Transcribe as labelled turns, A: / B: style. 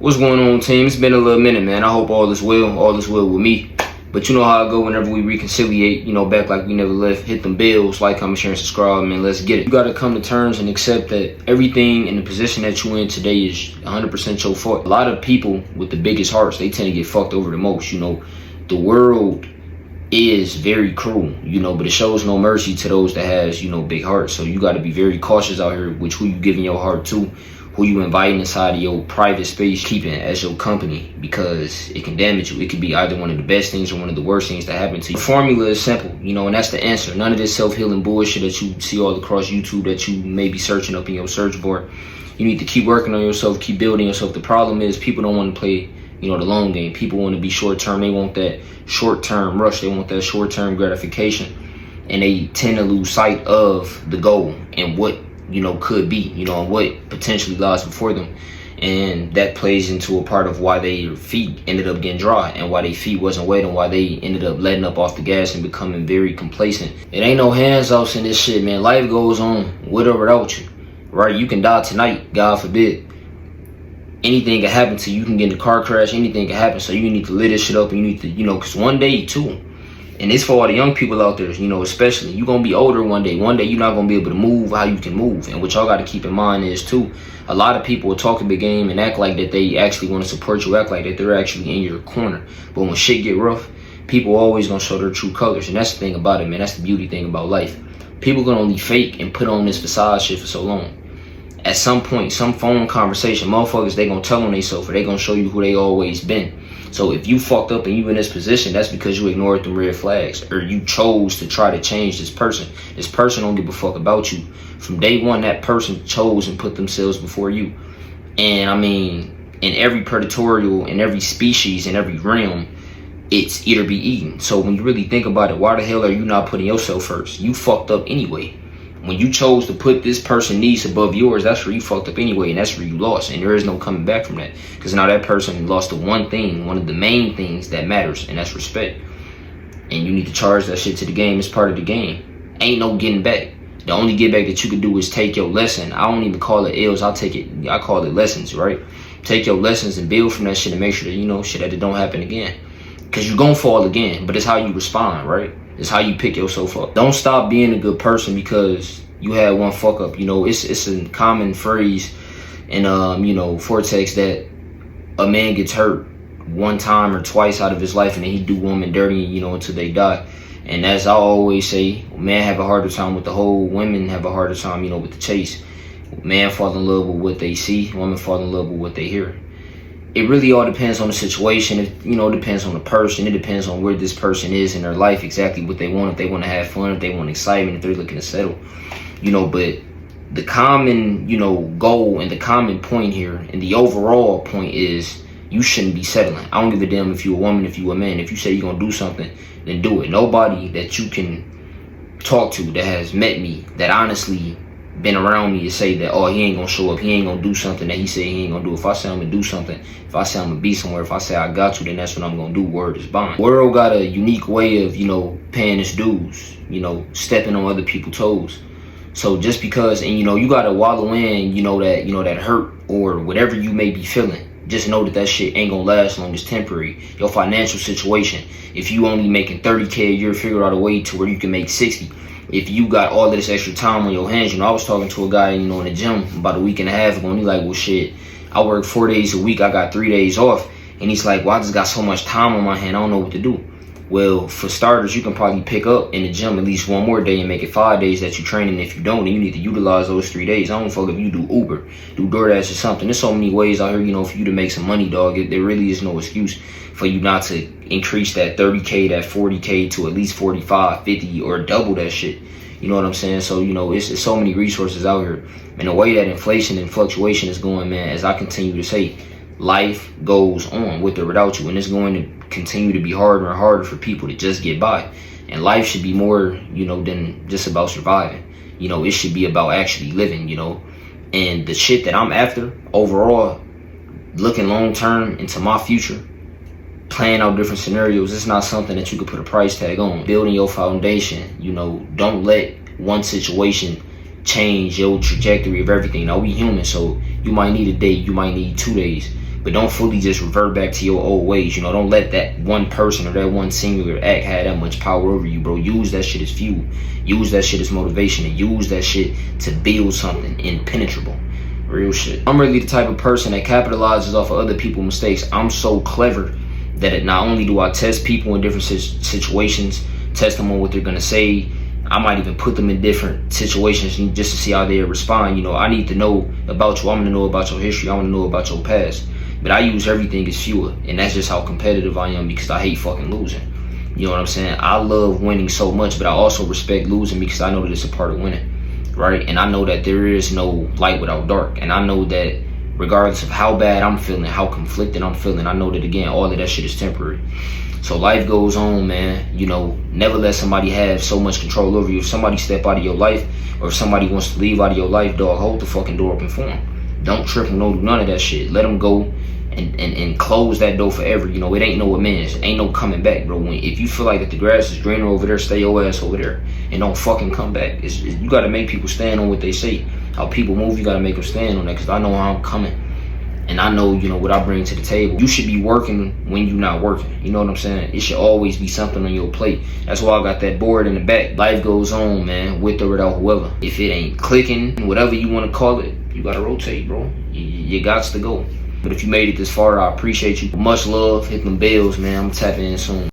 A: What's going on, team? It's been a little minute, man. I hope all is well with me. But you know how I go whenever we reconciliate, back like we never left. Hit them bills, like, comment, share, and subscribe, man. Let's get it. You gotta come to terms and accept that everything in the position that you in today is 100% your fault. A lot of people with the biggest hearts, they tend to get fucked over the most, The world is very cruel, but it shows no mercy to those that has, big hearts. So you gotta be very cautious out here with who you giving your heart to, who you inviting inside of your private space, keeping as your company, because it can damage you. It could be either one of the best things or one of the worst things that happen to you. The formula is simple, and that's the answer. None of this self-healing bullshit that you see all across YouTube that you may be searching up in your search board. You need to keep working on yourself, keep building yourself. The problem is people don't want to play, the long game. People want to be short-term. They want that short-term rush. They want that short-term gratification. And they tend to lose sight of the goal and what could be, and what potentially lies before them. And that plays into a part of why their feet ended up getting dry and why their feet wasn't wet and why they ended up letting up off the gas and becoming very complacent. It ain't no hands-offs in this shit, man. Life goes on with or without you, right? You can die tonight, God forbid. Anything can happen to you. You can get in a car crash, anything can happen. So you need to live this shit up, and you need to, because one day too, and it's for all the young people out there, especially, you're going to be older one day. One day you're not going to be able to move how you can move. And what y'all got to keep in mind is, too, a lot of people will talk a big game and act like that they actually want to support you, act like that they're actually in your corner. But when shit get rough, people always going to show their true colors. And that's the thing about it, man. That's the beauty thing about life. People can only fake and put on this facade shit for so long. At some point, some phone conversation, motherfuckers, they going to tell on themselves, or they going to show you who they always been. So if you fucked up and you in this position, that's because you ignored them red flags, or you chose to try to change this person. This person don't give a fuck about you. From day one, that person chose and put themselves before you. And I mean, in every predatorial, in every species, in every realm, it's eat or be eaten. So when you really think about it, why the hell are you not putting yourself first? You fucked up anyway. When you chose to put this person's needs above yours, that's where you fucked up anyway, and that's where you lost. And there is no coming back from that, because now that person lost the one thing, one of the main things that matters, and that's respect. And you need to charge that shit to the game. It's part of the game. Ain't no getting back. The only get back that you can do is take your lesson. I don't even call it L's. I call it lessons, right? Take your lessons and build from that shit and make sure that, shit, that it don't happen again. Because you're going to fall again, but it's how you respond, right? It's how you pick yourself up. Don't stop being a good person because you had one fuck up. It's a common phrase in Vortex that a man gets hurt one time or twice out of his life, and then he do women dirty, until they die. And as I always say, men have a harder time with the whole, women have a harder time, with the chase. Man fall in love with what they see, women fall in love with what they hear. It really all depends on the situation. It depends on the person. It depends on where this person is in their life, exactly what they want. If they want to have fun, if they want excitement, if they're looking to settle, but the common, goal and the common point here and the overall point is you shouldn't be settling. I don't give a damn if you're a woman, if you're a man. If you say you're going to do something, then do it. Nobody that you can talk to that has met me, that honestly been around me to say that, oh, he ain't gonna show up, he ain't gonna do something that he said he ain't gonna do. If I say I'm gonna do something, if I say I'm gonna be somewhere, if I say I got you, then that's what I'm gonna do. Word is bond. World got a unique way of, paying its dues, stepping on other people's toes. So just because, and you gotta wallow in, that hurt or whatever you may be feeling, just know that shit ain't gonna last long. It's temporary. Your financial situation, if you only making 30K a year, figure out a way to where you can make 60. If you got all of this extra time on your hands, I was talking to a guy, in the gym about a week and a half ago, and he's like, well, shit, I work 4 days a week, I got 3 days off. And he's like, well, I just got so much time on my hand, I don't know what to do. Well, for starters, you can probably pick up in the gym at least one more day and make it 5 days that you're training. If you don't, then you need to utilize those 3 days. I don't fuck if you do Uber, do DoorDash or something. There's so many ways out here, for you to make some money, dog. There really is no excuse for you not to increase that 30K, that 40K to at least 45, 50, or double that shit. You know what I'm saying? So, it's so many resources out here. And the way that inflation and fluctuation is going, man, as I continue to say, life goes on with or without you. And it's going to continue to be harder and harder for people to just get by. And life should be more, than just about surviving. It should be about actually living, And the shit that I'm after, overall, looking long term into my future, playing out different scenarios, it's not something that you could put a price tag on. Building your foundation, don't let one situation change your trajectory of everything. Now, we human, so you might need a day, you might need 2 days. but don't fully just revert back to your old ways. You know, don't let that one person or that one singular act have that much power over you, bro. Use that shit as fuel. Use that shit as motivation, and use that shit to build something impenetrable. Real shit. I'm really the type of person that capitalizes off of other people's mistakes. I'm so clever that not only do I test people in different situations, test them on what they're gonna say, I might even put them in different situations just to see how they respond. You know, I need to know about you. I'm gonna know about your history. I want to know about your past. But I use everything as fuel, and that's just how competitive I am, because I hate fucking losing. You know what I'm saying? I love winning so much, but I also respect losing because I know that it's a part of winning, right? And I know that there is no light without dark, and I know that regardless of how bad I'm feeling, how conflicted I'm feeling, I know that, again, all of that shit is temporary. So life goes on, man. You know, never let somebody have so much control over you. If somebody step out of your life, or if somebody wants to leave out of your life, dog, hold the fucking door open for them. Don't trip them, don't do none of that shit. Let them go and close that door forever. You know, it ain't no amends. Ain't no coming back, bro. If you feel like that the grass is greener over there, stay your ass over there and don't fucking come back. You got to make people stand on what they say. How people move, you got to make them stand on that, because I know how I'm coming. And I know, you know, what I bring to the table. You should be working when you're not working. You know what I'm saying? It should always be something on your plate. That's why I got that board in the back. Life goes on, man, with or without whoever. If it ain't clicking, whatever you want to call it, you got to rotate, bro. You got to go. But if you made it this far, I appreciate you. Much love. Hit them bells, man. I'm tapping in soon.